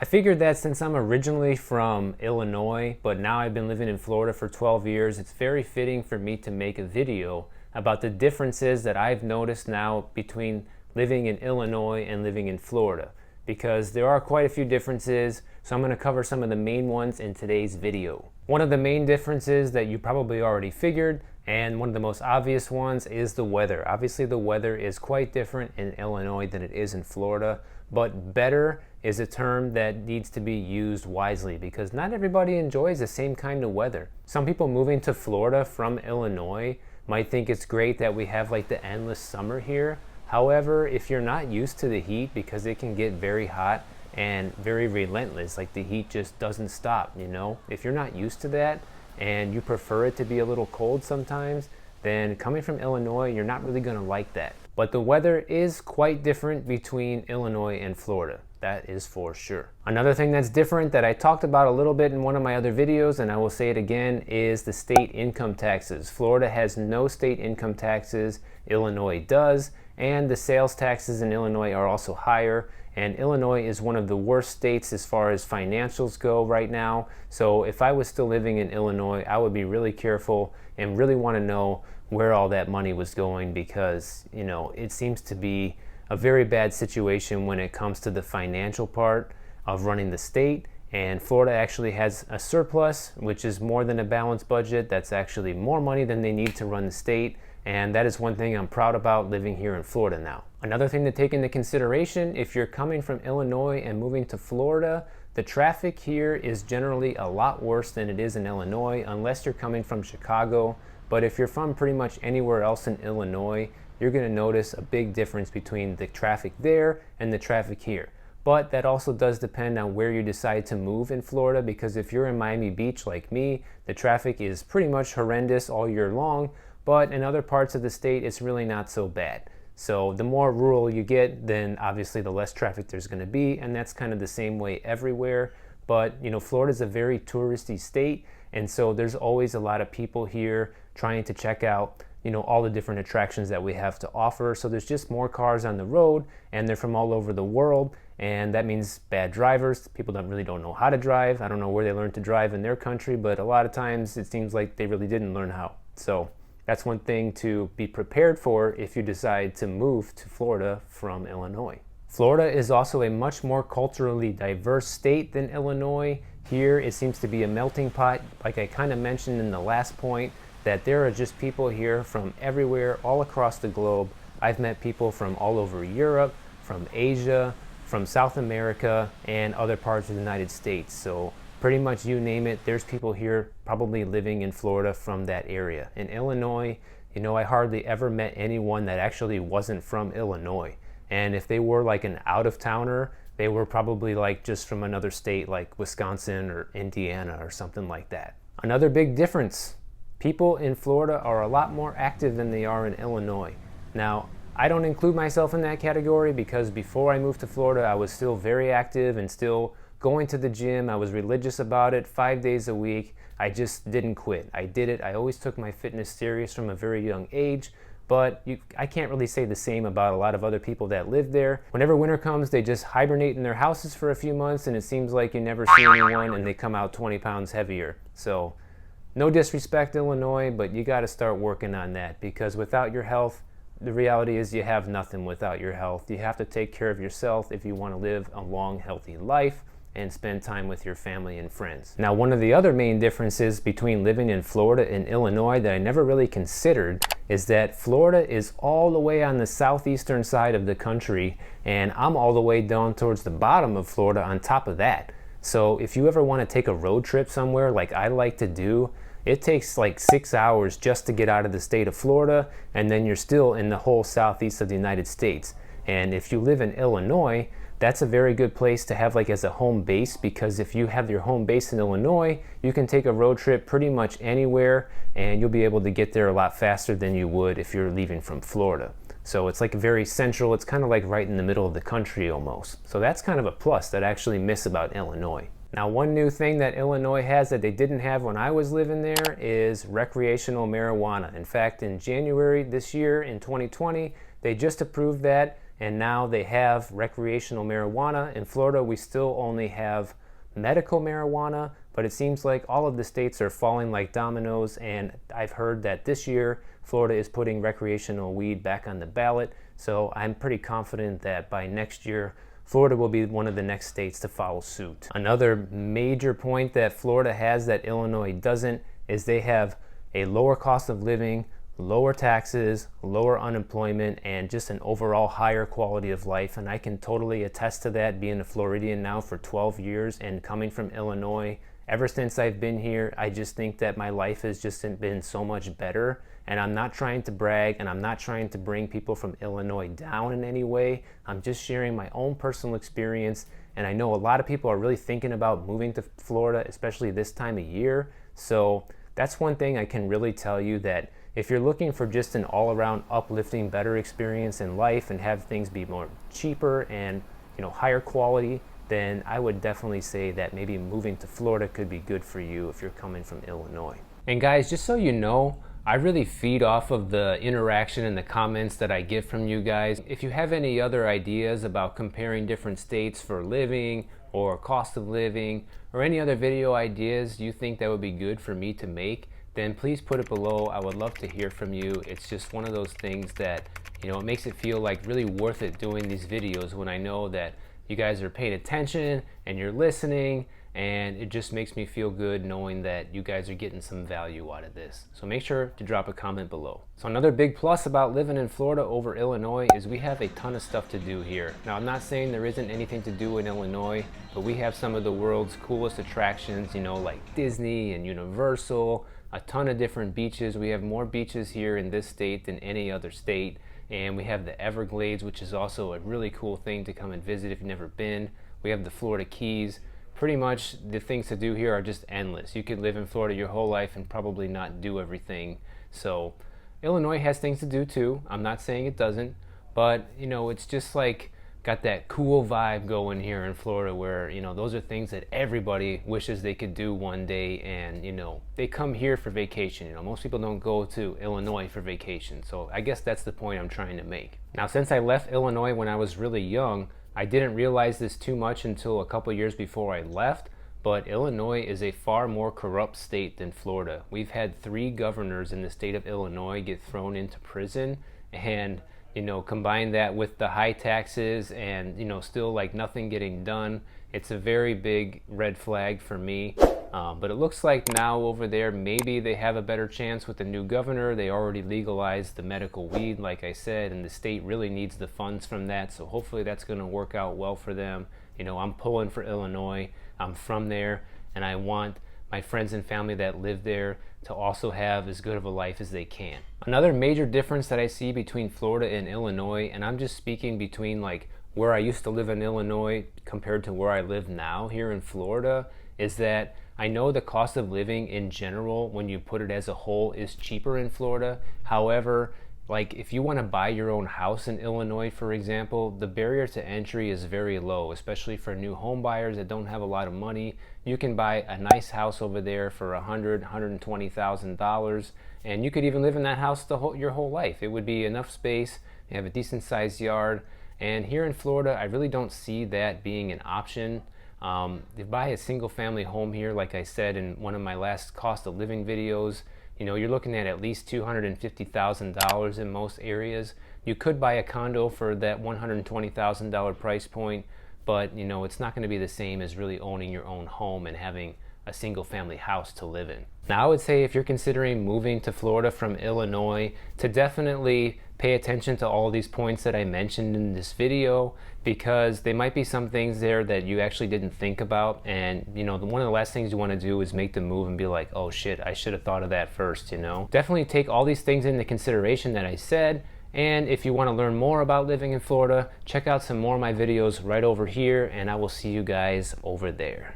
I figured that since I'm originally from Illinois, but now I've been living in Florida for 12 years, it's very fitting for me to make a video about the differences that I've noticed now between living in Illinois and living in Florida, because there are quite a few differences, so I'm going to cover some of the main ones in today's video. One of the main differences that you probably already figured, and one of the most obvious ones, is the weather. Obviously the weather is quite different in Illinois than it is in Florida, but better is a term that needs to be used wisely because not everybody enjoys the same kind of weather. Some people moving to Florida from Illinois might think it's great that we have like the endless summer here. However, if you're not used to the heat, because it can get very hot and very relentless, like the heat just doesn't stop, you know? If you're not used to that and you prefer it to be a little cold sometimes, then coming from Illinois, you're not really gonna like that. But the weather is quite different between Illinois and Florida. That is for sure. Another thing that's different that I talked about a little bit in one of my other videos, and I will say it again, is the state income taxes. Florida has no state income taxes, Illinois does, and the sales taxes in Illinois are also higher. And Illinois is one of the worst states as far as financials go right now. So if I was still living in Illinois, I would be really careful and really want to know where all that money was going, because, you know, it seems to be a very bad situation when it comes to the financial part of running the state. And Florida actually has a surplus, which is more than a balanced budget. That's actually more money than they need to run the state. And that is one thing I'm proud about living here in Florida now. Another thing to take into consideration, if you're coming from Illinois and moving to Florida, the traffic here is generally a lot worse than it is in Illinois, unless you're coming from Chicago. But if you're from pretty much anywhere else in Illinois, you're going to notice a big difference between the traffic there and the traffic here. But that also does depend on where you decide to move in Florida, because if you're in Miami Beach like me, the traffic is pretty much horrendous all year long, but in other parts of the state, it's really not so bad. So the more rural you get, then obviously the less traffic there's going to be, and that's kind of the same way everywhere. But, you know, Florida's a very touristy state, and so there's always a lot of people here trying to check out, you know, all the different attractions that we have to offer. So there's just more cars on the road, and they're from all over the world, and that means bad drivers. People really don't know how to drive. I don't know where they learned to drive in their country, but a lot of times it seems like they really didn't learn how. So that's one thing to be prepared for if you decide to move to Florida from Illinois. Florida is also a much more culturally diverse state than Illinois. Here it seems to be a melting pot, like I kind of mentioned in the last point, that there are just people here from everywhere, all across the globe. I've met people from all over Europe, from Asia, from South America, and other parts of the United States. So pretty much you name it, there's people here probably living in Florida from that area. In Illinois, you know, I hardly ever met anyone that actually wasn't from Illinois. And if they were like an out-of-towner, they were probably like just from another state like Wisconsin or Indiana or something like that. Another big difference, people in Florida are a lot more active than they are in Illinois. Now, I don't include myself in that category because before I moved to Florida, I was still very active and still going to the gym. I was religious about it 5 days a week. I just didn't quit. I did it. I always took my fitness serious from a very young age, but I can't really say the same about a lot of other people that live there. Whenever winter comes, they just hibernate in their houses for a few months, and it seems like you never see anyone, and they come out 20 pounds heavier. So no disrespect, Illinois, but you got to start working on that, because without your health, the reality is you have nothing without your health. You have to take care of yourself if you want to live a long, healthy life and spend time with your family and friends. Now, one of the other main differences between living in Florida and Illinois that I never really considered is that Florida is all the way on the southeastern side of the country, and I'm all the way down towards the bottom of Florida on top of that. So if you ever want to take a road trip somewhere like I like to do, it takes like 6 hours just to get out of the state of Florida, and then you're still in the whole southeast of the United States. And if you live in Illinois, that's a very good place to have like as a home base, because if you have your home base in Illinois, you can take a road trip pretty much anywhere and you'll be able to get there a lot faster than you would if you're leaving from Florida. So it's like very central. It's kind of like right in the middle of the country almost. So that's kind of a plus that I actually miss about Illinois. Now, one new thing that Illinois has that they didn't have when I was living there is recreational marijuana. In fact, in January this year, in 2020, they just approved that, and now they have recreational marijuana. In Florida, we still only have medical marijuana, but it seems like all of the states are falling like dominoes, and I've heard that this year Florida is putting recreational weed back on the ballot, so I'm pretty confident that by next year Florida will be one of the next states to follow suit. Another major point that Florida has that Illinois doesn't is they have a lower cost of living, lower taxes, lower unemployment, and just an overall higher quality of life. And I can totally attest to that, being a Floridian now for 12 years and coming from Illinois. Ever since I've been here, I just think that my life has just been so much better. And I'm not trying to brag, and I'm not trying to bring people from Illinois down in any way. I'm just sharing my own personal experience. And I know a lot of people are really thinking about moving to Florida, especially this time of year. So that's one thing I can really tell you, that if you're looking for just an all-around uplifting, better experience in life and have things be more cheaper and higher quality, then I would definitely say that maybe moving to Florida could be good for you if you're coming from Illinois. And guys, just so you know, I really feed off of the interaction and the comments that I get from you guys. If you have any other ideas about comparing different states for living or cost of living, or any other video ideas you think that would be good for me to make, then please put it below. I would love to hear from you. It's just one of those things that, it makes it feel like really worth it doing these videos when I know that you guys are paying attention and you're listening, and it just makes me feel good knowing that you guys are getting some value out of this. So make sure to drop a comment below. So another big plus about living in Florida over Illinois is we have a ton of stuff to do here. Now, I'm not saying there isn't anything to do in Illinois, but we have some of the world's coolest attractions, like Disney and Universal, a ton of different beaches. We have more beaches here in this state than any other state. And we have the Everglades, which is also a really cool thing to come and visit if you've never been. We have the Florida Keys. Pretty much the things to do here are just endless. You could live in Florida your whole life and probably not do everything. So Illinois has things to do too. I'm not saying it doesn't, but it's just like got that cool vibe going here in Florida where, those are things that everybody wishes they could do one day, and, they come here for vacation. Most people don't go to Illinois for vacation. So I guess that's the point I'm trying to make. Now, since I left Illinois when I was really young, I didn't realize this too much until a couple years before I left, but Illinois is a far more corrupt state than Florida. We've had 3 governors in the state of Illinois get thrown into prison, and combine that with the high taxes and, still like nothing getting done. It's a very big red flag for me. But it looks like now over there, maybe they have a better chance with the new governor. They already legalized the medical weed, like I said, and the state really needs the funds from that. So hopefully that's going to work out well for them. I'm pulling for Illinois. I'm from there, and I want my friends and family that live there to also have as good of a life as they can. Another major difference that I see between Florida and Illinois, and I'm just speaking between like where I used to live in Illinois compared to where I live now here in Florida, is that I know the cost of living in general, when you put it as a whole, is cheaper in Florida. However, like if you want to buy your own house in Illinois, for example, the barrier to entry is very low, especially for new home buyers that don't have a lot of money. You can buy a nice house over there for $120,000, and you could even live in that house your whole life. It would be enough space. You have a decent sized yard. And here in Florida, I really don't see that being an option. To buy a single family home here, like I said in one of my last cost of living videos, you're looking at least $250,000 in most areas. You could buy a condo for that $120,000 price point, but it's not going to be the same as really owning your own home and having a single family house to live in. Now, I would say if you're considering moving to Florida from Illinois, to definitely pay attention to all these points that I mentioned in this video, because there might be some things there that you actually didn't think about. And one of the last things you want to do is make the move and be like, oh shit, I should have thought of that first. Definitely take all these things into consideration that I said. And if you want to learn more about living in Florida, check out some more of my videos right over here, and I will see you guys over there.